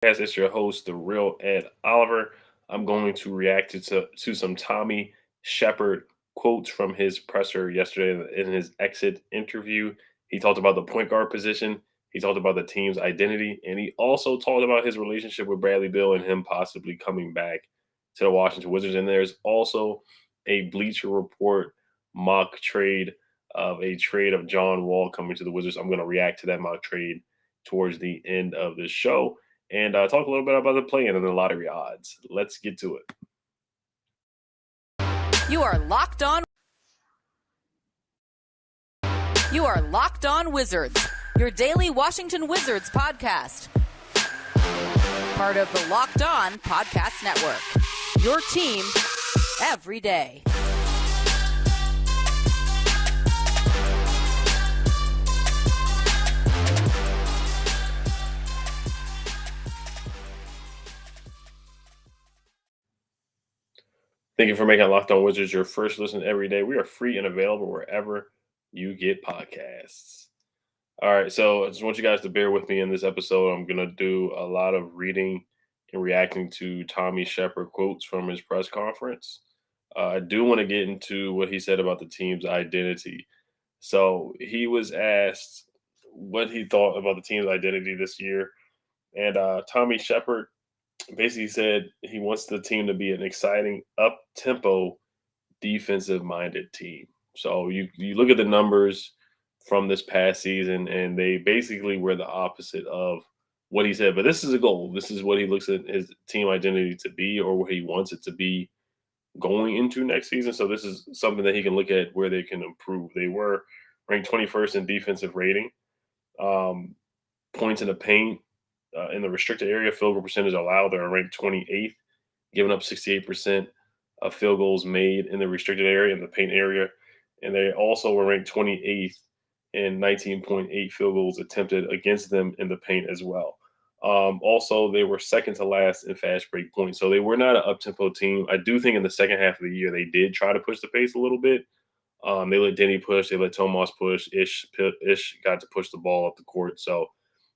Podcast. It's your host, the real Ed Oliver. I'm going to react to some Tommy Sheppard quotes from his presser yesterday in his exit interview. He talked about the point guard position. He talked about the team's identity, and he also talked about his relationship with Bradley Beal and him possibly coming back to the Washington Wizards. And there's also a Bleacher Report mock trade of a trade of John Wall coming to the Wizards. I'm going to react to that mock trade towards the end of the show and talk a little bit about the play-in and the lottery odds. Let's get to it. You are locked on. You are Locked On Wizards, your daily Washington Wizards podcast. Part of the Locked On Podcast Network. Your team every day. Thank you for making Locked On Wizards your first listen every day. We are free and available wherever you get podcasts. All right, so I just want you guys to bear with me in this episode. I'm going to do a lot of reading and reacting to Tommy Sheppard quotes from his press conference. I do want to get into what he said about the team's identity. So he was asked what he thought about the team's identity this year. And Tommy Sheppard basically said he wants the team to be an exciting, up-tempo, defensive-minded team. So you look at the numbers from this past season, and they basically were the opposite of what he said. But this is a goal. This is what he looks at his team identity to be, or what he wants it to be going into next season. So this is something that he can look at where they can improve. They were ranked 21st in defensive rating, points in the paint, in the restricted area, field goal percentage allowed, they're ranked 28th, giving up 68% of field goals made in the restricted area, in the paint area. And they also were ranked 28th in 19.8 field goals attempted against them in the paint as well. Also, they were second to last in fast break points. So they were not an up-tempo team. I do think in the second half of the year, they did try to push the pace a little bit. They let Denny push. They let Tomas push. Ish got to push the ball up the court. So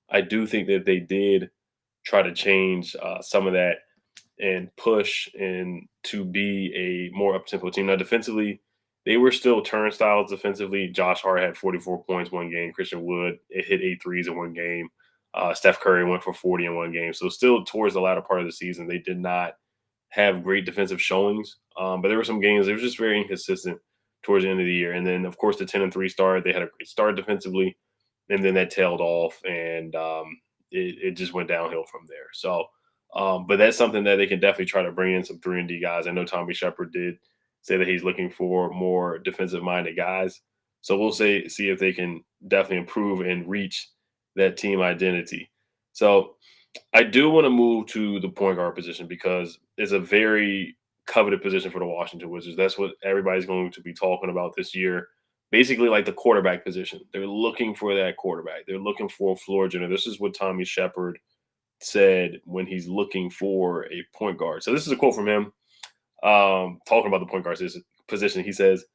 I do think that they did try to change some of that and push and to be a more up-tempo team. Now, defensively, they were still turnstiles defensively. Josh Hart had 44 points one game. Christian Wood hit 8 threes in one game. Steph Curry went for 40 in one game. So still towards the latter part of the season, they did not have great defensive showings. But there were some games, it was just very inconsistent towards the end of the year. And then, of course, the 10-3 start, they had a great start defensively. And then that tailed off, and it just went downhill from there. So, but that's something that they can definitely try to bring in some 3-and-D guys. I know Tommy Sheppard did say that he's looking for more defensive-minded guys. So we'll see if they can definitely improve and reach that team identity. So I do want to move to the point guard position because it's a very coveted position for the Washington Wizards. That's what everybody's going to be talking about this year. Basically, like the quarterback position. They're looking for that quarterback. They're looking for a floor general. This is what Tommy Sheppard said when he's looking for a point guard. So this is a quote from him talking about the point guard position. He says,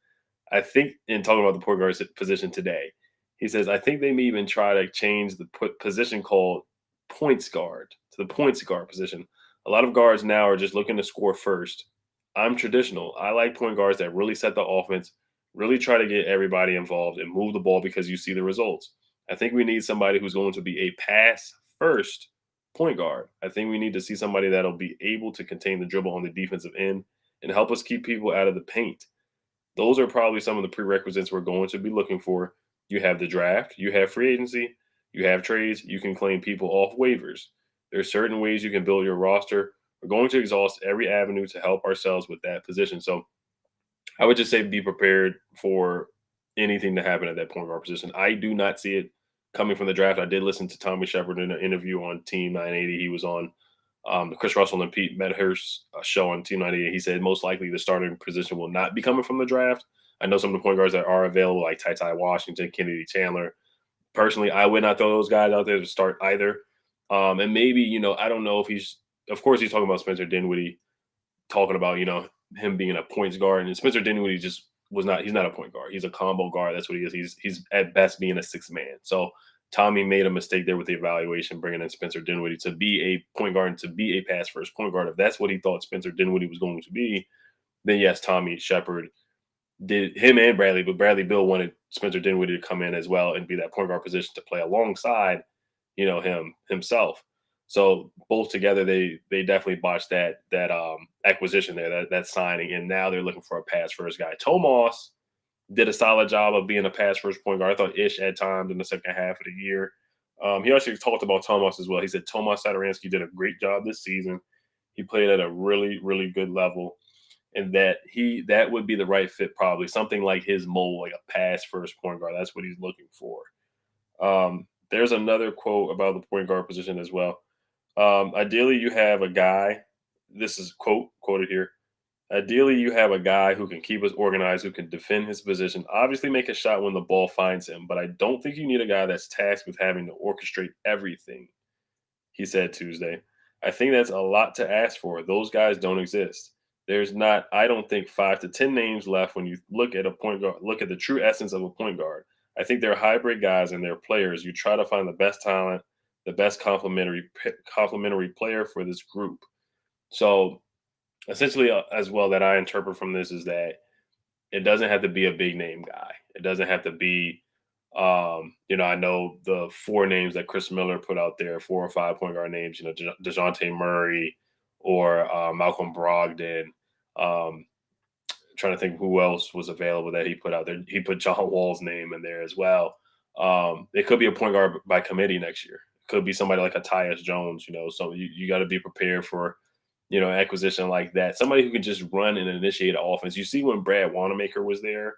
I think, in talking about the point guard position today, he says, I think they may even try to change the position called points guard to the points guard position. A lot of guards now are just looking to score first. I'm traditional. I like point guards that really set the offense, really try to get everybody involved and move the ball because you see the results. I think we need somebody who's going to be a pass-first point guard. I think we need to see somebody that'll be able to contain the dribble on the defensive end and help us keep people out of the paint. Those are probably some of the prerequisites we're going to be looking for. You have the draft, you have free agency, you have trades, you can claim people off waivers. There are certain ways you can build your roster. We're going to exhaust every avenue to help ourselves with that position. So I would just say be prepared for anything to happen at that point guard position. I do not see it coming from the draft. I did listen to Tommy Sheppard in an interview on Team 980. He was on the Chris Russell and Pete Medhurst show on Team 980. He said most likely the starting position will not be coming from the draft. I know some of the point guards that are available, like Ty Washington, Kennedy Chandler. Personally, I would not throw those guys out there to start either. And maybe, I don't know if of course he's talking about Spencer Dinwiddie, talking about, him being a points guard, and Spencer Dinwiddie he's not a point guard. He's a combo guard. That's what he is. He's at best being a sixth man. So Tommy made a mistake there with the evaluation, bringing in Spencer Dinwiddie to be a point guard and to be a pass first point guard. If that's what he thought Spencer Dinwiddie was going to be, then yes, Tommy Sheppard did him and Bradley, but Bradley Beal wanted Spencer Dinwiddie to come in as well and be that point guard position to play alongside, himself. So both together, they definitely botched that acquisition there, that signing, and now they're looking for a pass first guy. Tomas did a solid job of being a pass first point guard. I thought Ish at times in the second half of the year. He actually talked about Tomas as well. He said Tomas Satoransky did a great job this season. He played at a really, really good level, and that would be the right fit, probably something like his mold, like a pass first point guard. That's what he's looking for. There's another quote about the point guard position as well. Ideally, you have a guy. This is quoted here. Ideally, you have a guy who can keep us organized, who can defend his position, obviously make a shot when the ball finds him. But I don't think you need a guy that's tasked with having to orchestrate everything, he said Tuesday. I think that's a lot to ask for. Those guys don't exist. There's not, I don't think, 5 to 10 names left when you look at a point guard, look at the true essence of a point guard. I think they're hybrid guys and they're players. You try to find the best talent, the best complementary player for this group. So essentially, as well, that I interpret from this is that it doesn't have to be a big name guy. It doesn't have to be, I know the 4 names that Chris Miller put out there, 4 or 5 point guard names, DeJounte Murray or Malcolm Brogdon. Trying to think who else was available that he put out there. He put John Wall's name in there as well. It could be a point guard by committee next year. It could be somebody like a Tyus Jones, so you got to be prepared for, acquisition like that. Somebody who can just run and initiate an offense. You see when Brad Wanamaker was there,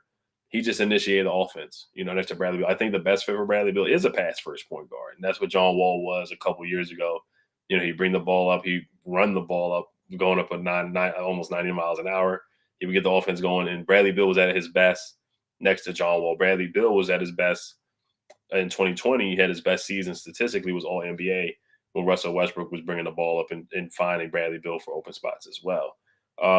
he just initiated the offense, next to Bradley Beal. I think the best fit for Bradley Beal is a pass first point guard. And that's what John Wall was a couple years ago. He'd bring the ball up, he'd run the ball up, going up at almost 90 miles an hour. He would get the offense going. And Bradley Beal was at his best next to John Wall. Bradley Beal was at his best in 2020. He had his best season statistically, was all NBA when Russell Westbrook was bringing the ball up and finding Bradley Beal for open spots as well.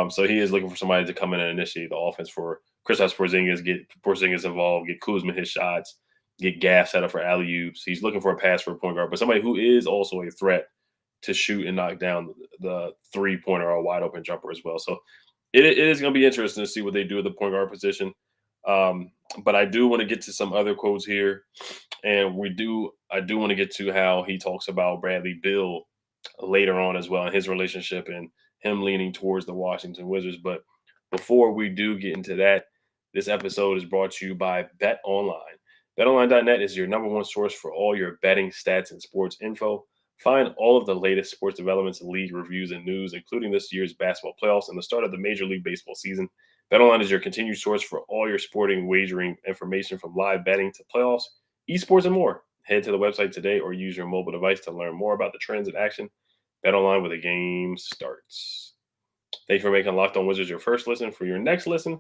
So he is looking for somebody to come in and initiate the offense for Kristaps Porzingis, get Porzingis involved, get Kuzma his shots, get Gaff set up for alley-oops. He's looking for a pass for a point guard, but somebody who is also a threat to shoot and knock down the three-pointer or a wide-open jumper as well. So it is going to be interesting to see what they do at the point guard position. But I do want to get to some other quotes here. And I do want to get to how he talks about Bradley Beal later on as well, and his relationship and him leaning towards the Washington Wizards. But before we do get into that, this episode is brought to you by BetOnline. BetOnline.net is your number one source for all your betting stats and sports info. Find all of the latest sports developments, league reviews, and news, including this year's basketball playoffs and the start of the Major League Baseball season. BetOnline is your continued source for all your sporting wagering information, from live betting to playoffs, esports, and more. Head to the website today or use your mobile device to learn more about the trends in action. BetOnline, where the game starts. Thanks for making Locked On Wizards your first listen. For your next listen,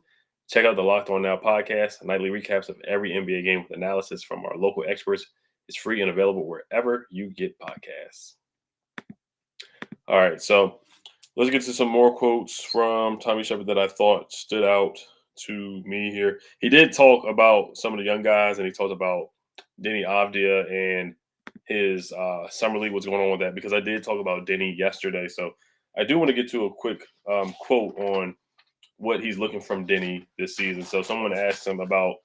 check out the Locked On Now podcast, nightly recaps of every NBA game with analysis from our local experts. It's free and available wherever you get podcasts. All right, so let's get to some more quotes from Tommy Sheppard that I thought stood out to me here. He did talk about some of the young guys, and he talked about Denny Avdia and his summer league, what's going on with that, because I did talk about Denny yesterday. So I do want to get to a quick quote on what he's looking from Denny this season. So someone asked him about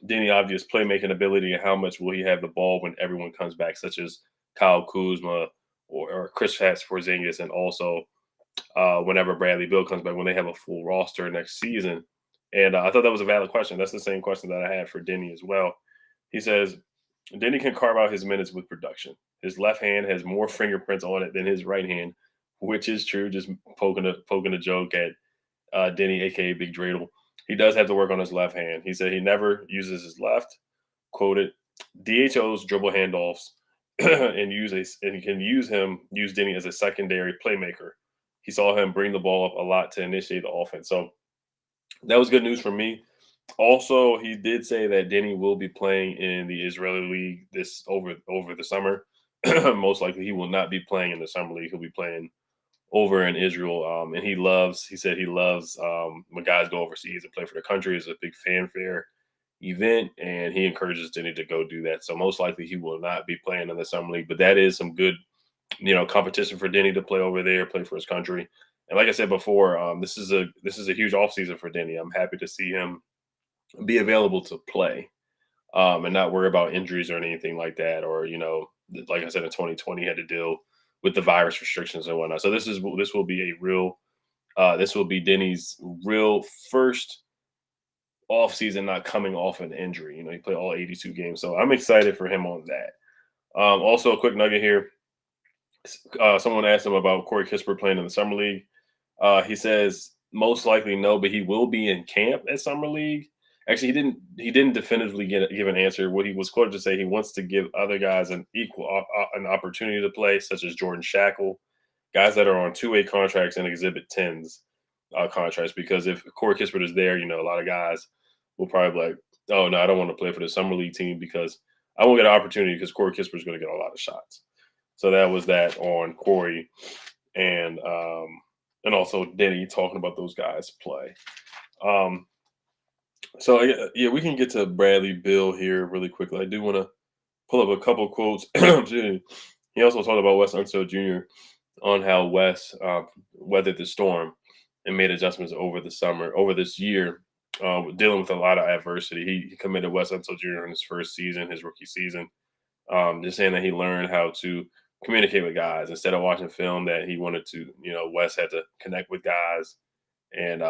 Denny Avdia's playmaking ability and how much will he have the ball when everyone comes back, such as Kyle Kuzma or Kristaps Porzingis, and also whenever Bradley Beal comes back, when they have a full roster next season. And I thought that was a valid question. That's the same question that I had for Denny as well. He says, Denny can carve out his minutes with production. His left hand has more fingerprints on it than his right hand, which is true, just poking a joke at Denny, a.k.a. Big Dreidel. He does have to work on his left hand. He said he never uses his left. Quoted, DHOs dribble handoffs and he can use Denny as a secondary playmaker. He saw him bring the ball up a lot to initiate the offense. So that was good news for me. Also, he did say that Denny will be playing in the Israeli league this over the summer. Most likely he will not be playing in the summer league. He'll be playing over in Israel. And he said he loves when guys go overseas and play for the country. It's a big fanfare. event, and he encourages Denny to go do that. So most likely he will not be playing in the summer league, but that is some good, competition for Denny to play over there, play for his country. And like I said before, this is a huge offseason for Denny. I'm happy to see him be available to play, and not worry about injuries or anything like that. Or like I said, in 2020, he had to deal with the virus restrictions and whatnot. So this will be a real this will be Denny's real first offseason not coming off an injury. He played all 82 games, so I'm excited for him on that. Also, a quick nugget here. Someone asked him about Corey Kispert playing in the summer league. He says most likely no, but he will be in camp at summer league. Actually, he didn't definitively give an answer. What he was quoted to say, he wants to give other guys an opportunity to play, such as Jordan Shackle, guys that are on 2-way contracts and Exhibit 10s contracts. Because if Corey Kispert is there, a lot of guys will probably be like, oh no, I don't want to play for the summer league team because I won't get an opportunity because Corey Kispert is going to get a lot of shots. So that was that on Corey, and also Denny talking about those guys' play. So yeah, we can get to Bradley Beal here really quickly. I do want to pull up a couple quotes. He also talked about Wes Unseld Jr. on how Wes weathered the storm and made adjustments over this year, dealing with a lot of adversity. He committed Wes Unseld Jr. in his first season, his rookie season, just saying that he learned how to communicate with guys instead of watching film. That he wanted to, Wes had to connect with guys and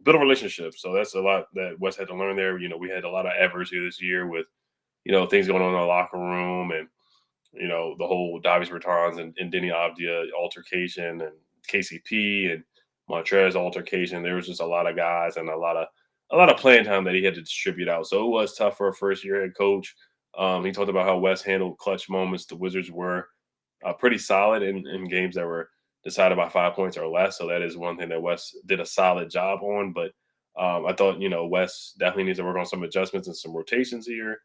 build a relationship. So that's a lot that Wes had to learn there. We had a lot of adversity this year with, things going on in the locker room, and, the whole Davis Bertans and Denny Avdia altercation, and KCP and Montrez altercation. There was just a lot of guys and a lot of playing time that he had to distribute out. So it was tough for a first year head coach. He talked about how Wes handled clutch moments. The Wizards were pretty solid in games that were decided by 5 points or less. So that is one thing that Wes did a solid job on. But I thought, Wes definitely needs to work on some adjustments and some rotations here.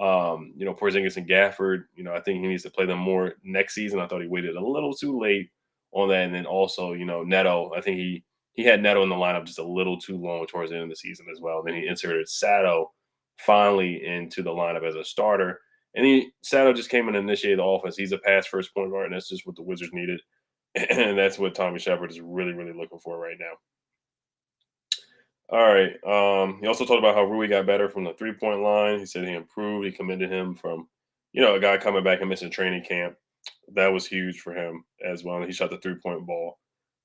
Porzingis and Gafford, I think he needs to play them more next season. I thought he waited a little too late on that. And then also, Neto, I think he had Neto in the lineup just a little too long towards the end of the season as well. Then he inserted Sato finally into the lineup as a starter. And Sato just came in and initiated the offense. He's a pass-first point guard, and that's just what the Wizards needed. And that's what Tommy Sheppard is really, really looking for right now. All right. He also talked about how Rui got better from the three-point line. He said he improved. He commended him from, a guy coming back and missing training camp. That was huge for him as well. He shot the three-point ball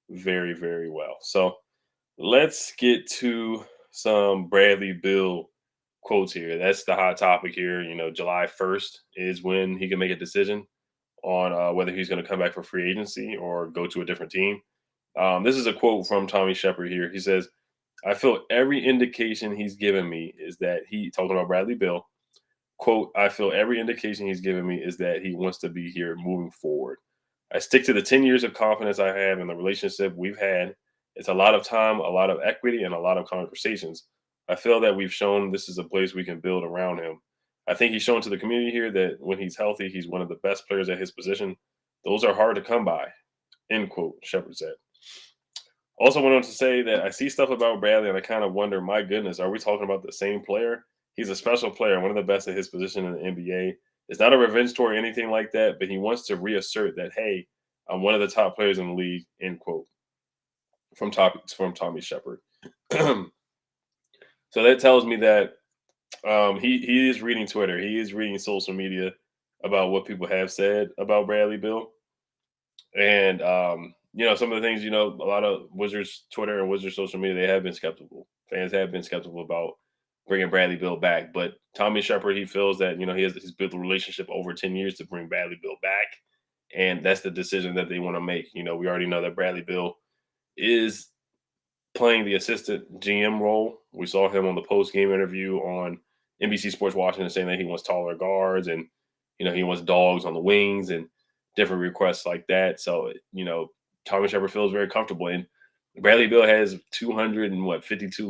very, very well. So let's get to some Bradley Beal quotes here. That's the hot topic here. July 1st is when he can make a decision on whether he's going to come back for free agency or go to a different team. This is a quote from Tommy Sheppard here. He says, I feel every indication he's given me is that talking about Bradley Beal, quote, I feel every indication he's given me is that he wants to be here moving forward. I stick to the 10 years of confidence I have in the relationship we've had. It's a lot of time, a lot of equity, and a lot of conversations. I feel that we've shown this is a place we can build around him. I think he's shown to the community here that when he's healthy, he's one of the best players at his position. Those are hard to come by, end quote, Sheppard said. Also went on to say that I see stuff about Bradley and I kind of wonder, my goodness, are we talking about the same player? He's a special player, one of the best at his position in the NBA. It's not a revenge story or anything like that, but he wants to reassert that, hey, I'm one of the top players in the league, end quote, from Tommy Sheppard. So that tells me that he is reading Twitter. He is reading social media about what people have said about Bradley Beal. And, some of the things, a lot of Wizards Twitter and Wizards social media, they have been skeptical. Fans have been skeptical about bringing Bradley Beal back. But Tommy Sheppard, he feels that, he's built a relationship over 10 years to bring Bradley Beal back. And that's the decision that they want to make. We already know that Bradley Beal is playing the assistant GM role. We saw him on the post-game interview on NBC Sports Washington saying that he wants taller guards and, he wants dogs on the wings and different requests like that. So, Tommy Sheppard feels very comfortable. And Bradley Beal has $252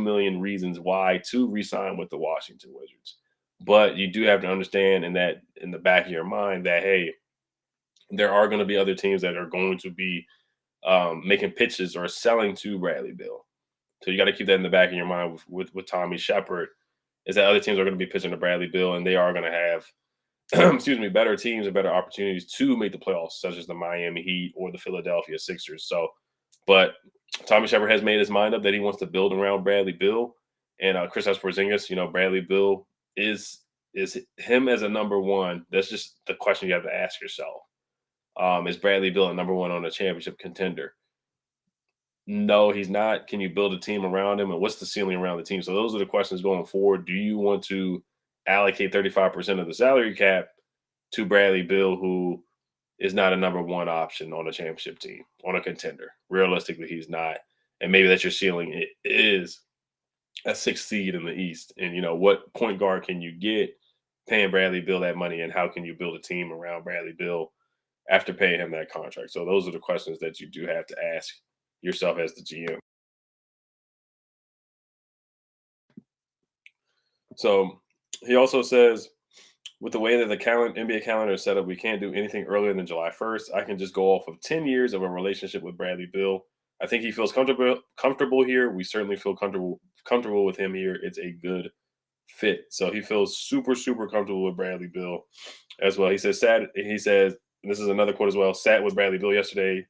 million reasons why to re-sign with the Washington Wizards. But you do have to understand in the back of your mind that, hey, there are going to be other teams that are going to be making pitches or selling to Bradley Beal. So you got to keep that in the back of your mind with Tommy Sheppard, is that other teams are going to be pitching to Bradley Beal, and they are going to have excuse me, better teams and better opportunities to make the playoffs, such as the Miami Heat or the Philadelphia Sixers. So, but Tommy Sheppard has made his mind up that he wants to build around Bradley Beal and Chris Porzingis. Bradley Beal is him as a number one. That's just the question you have to ask yourself. Is Bradley Beal a number one on a championship contender? No, he's not. Can you build a team around him? And what's the ceiling around the team? So those are the questions going forward. Do you want to allocate 35% of the salary cap to Bradley Beal, who is not a number one option on a championship team, on a contender? Realistically, he's not. And maybe that's your ceiling. It is a 6th seed in the East. And, what point guard can you get paying Bradley Beal that money? And how can you build a team around Bradley Beal after paying him that contract? So those are the questions that you do have to ask yourself as the GM. So he also says, with the way that the NBA calendar is set up, we can't do anything earlier than July 1st. I can just go off of 10 years of a relationship with Bradley Beal. I think he feels comfortable here. We certainly feel comfortable with him here. It's a good fit. So he feels super, super comfortable with Bradley Beal as well. He says, and this is another quote as well, sat with Bradley Beal yesterday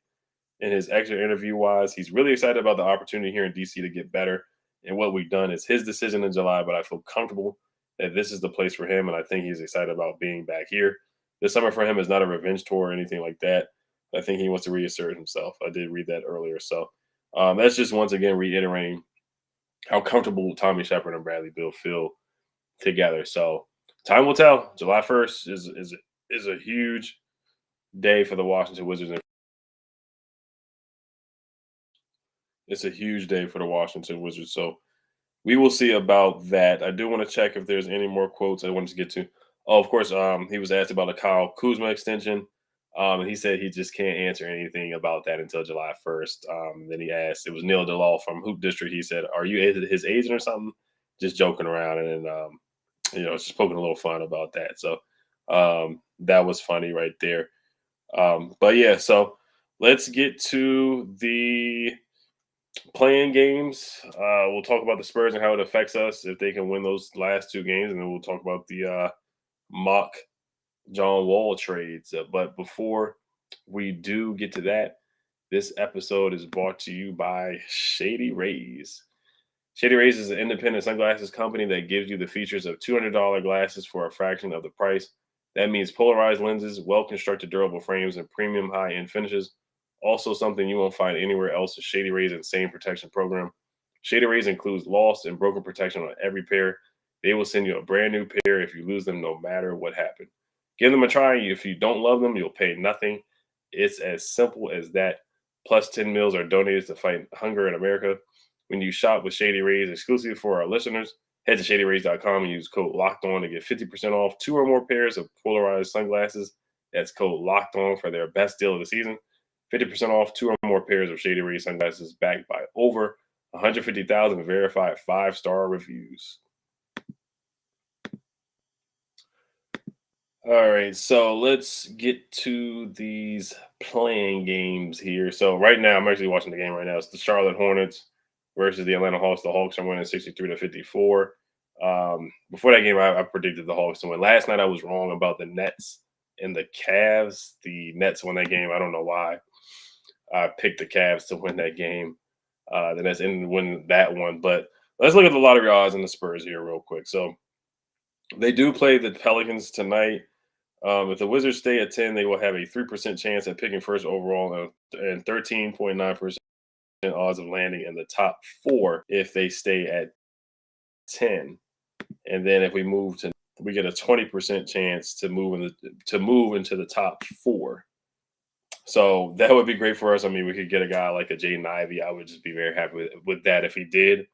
in his extra interview-wise. He's really excited about the opportunity here in DC to get better. And what we've done is his decision in July, but I feel comfortable that this is the place for him, and I think he's excited about being back here. This summer for him is not a revenge tour or anything like that. I think he wants to reassert himself. I did read that earlier. So that's just once again reiterating how comfortable Tommy Sheppard and Bradley Beal feel together. So time will tell. July 1st is a huge day for the Washington Wizards. It's a huge day for the Washington Wizards. So we will see about that. I do want to check if there's any more quotes I wanted to get to. Oh, of course, he was asked about a Kyle Kuzma extension. And he said he just can't answer anything about that until July 1st. Then he asked, it was Neil DeLaw from Hoop District. He said, are you his agent or something? Just joking around. And then, just poking a little fun about that. So that was funny right there. But yeah, so let's get to the playing games. We'll talk about the Spurs and how it affects us if they can win those last 2 games. And then we'll talk about the mock John Wall trades. But before we do get to that, this episode is brought to you by Shady Rays. Shady Rays is an independent sunglasses company that gives you the features of $200 glasses for a fraction of the price. That means polarized lenses, well-constructed durable frames, and premium high-end finishes. Also something you won't find anywhere else is Shady Rays' insane protection program. Shady Rays includes lost and broken protection on every pair. They will send you a brand new pair if you lose them, no matter what happened. Give them a try. If you don't love them, you'll pay nothing. It's as simple as that. Plus 10 meals are donated to fight hunger in America. When you shop with Shady Rays exclusively for our listeners, head to shadyrays.com and use code LOCKEDON to get 50% off 2 or more pairs of polarized sunglasses. That's code LOCKEDON for their best deal of the season. 50% off 2 or more pairs of Shady Rays sunglasses backed by over 150,000 verified 5-star reviews. All right, so let's get to these playing games here. So right now, I'm actually watching the game right now. It's the Charlotte Hornets versus the Atlanta Hawks. The Hawks are winning 63-54. Before that game, I predicted the Hawks to win. Last night, I was wrong about the Nets and the Cavs. The Nets won that game. I don't know why. I picked the Cavs to win that game. The Nets ended up winning that one. But let's look at the lottery odds and the Spurs here real quick. So they do play the Pelicans tonight. If the Wizards stay at 10, they will have a 3% chance at picking first overall and 13.9% odds of landing in the top 4 if they stay at 10. And then if we get a 20% chance to move into the top 4. So that would be great for us. I mean, we could get a guy like a Jaden Ivey. I would just be very happy with that if he did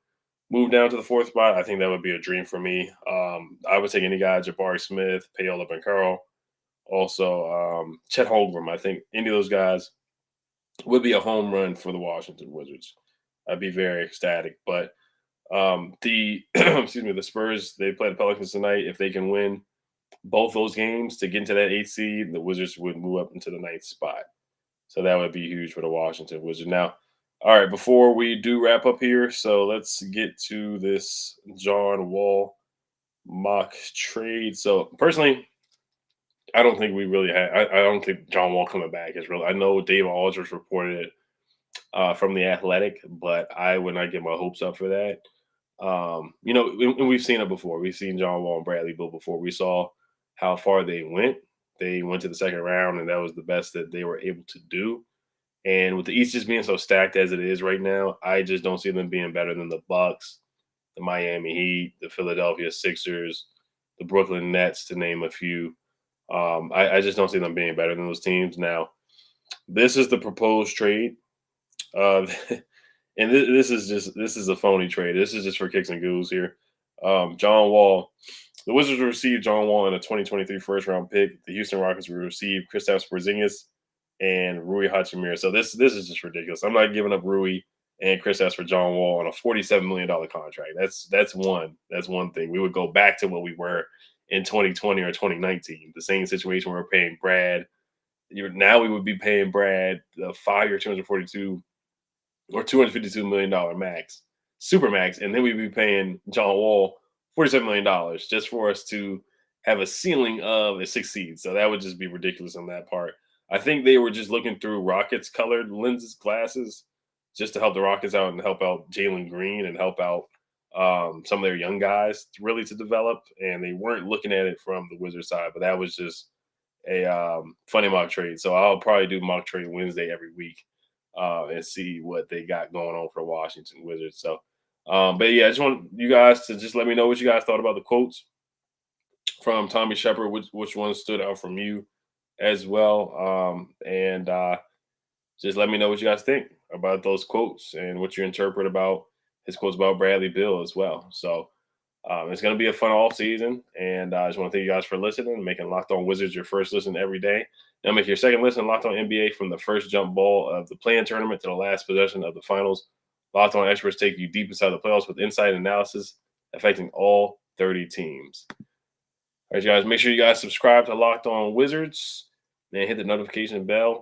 move down to the 4th spot. I think that would be a dream for me. I would take any guy, Jabari Smith, Payola Banchero, also Chet Holmgren. I think any of those guys would be a home run for the Washington Wizards. I'd be very ecstatic. But the the Spurs, they play the Pelicans tonight. If they can win both those games to get into that 8th seed, the Wizards would move up into the 9th spot. So that would be huge for the Washington Wizards. Now, All right, before we do wrap up here, so let's get to this John Wall mock trade. So personally, I don't think we really had. I don't think John Wall coming back is real. I know Dave Aldridge reported it from the Athletic, but I would not get my hopes up for that. And we've seen it before. We've seen John Wall and Bradley Beal before. We saw how far they went. They went to the second round, and that was the best that they were able to do. And with the East just being so stacked as it is right now, I just don't see them being better than the Bucks, the Miami Heat, the Philadelphia Sixers, the Brooklyn Nets, to name a few. I just don't see them being better than those teams. Now, this is the proposed trade. Uh, and this is a phony trade. This is just for kicks and goos here. John Wall, the Wizards will receive John Wall in a 2023 first round pick. The Houston Rockets will receive Kristaps Porzingis and Rui Hachimura. So this is just ridiculous. I'm not giving up Rui and Kristaps for John Wall on a $47 million contract. That's one thing. We would go back to what we were in 2020 or 2019, the same situation where we're paying Brad. Now we would be paying Brad the 5-year, $242 or $252 million max, super max, and then we'd be paying John Wall $47 million just for us to have a ceiling of a 6 seed. So that would just be ridiculous on that part. I think they were just looking through Rockets colored lenses glasses just to help the Rockets out and help out Jalen Green and help out some of their young guys really to develop. And they weren't looking at it from the Wizards side, but that was just a funny mock trade. So I'll probably do mock trade Wednesday every week and see what they got going on for Washington Wizards. So, but yeah, I just want you guys to just let me know what you guys thought about the quotes from Tommy Sheppard, which one stood out from you as well. And just let me know what you guys think about those quotes and what you interpret about his quotes about Bradley Beal as well. So it's going to be a fun off season. And I just want to thank you guys for listening, making Locked On Wizards your first listen every day. Now make your second listen Locked On NBA from the first jump ball of the play-in tournament to the last possession of the finals. Locked On experts take you deep inside the playoffs with insight and analysis affecting all 30 teams. All right, guys, make sure you guys subscribe to Locked On Wizards and hit the notification bell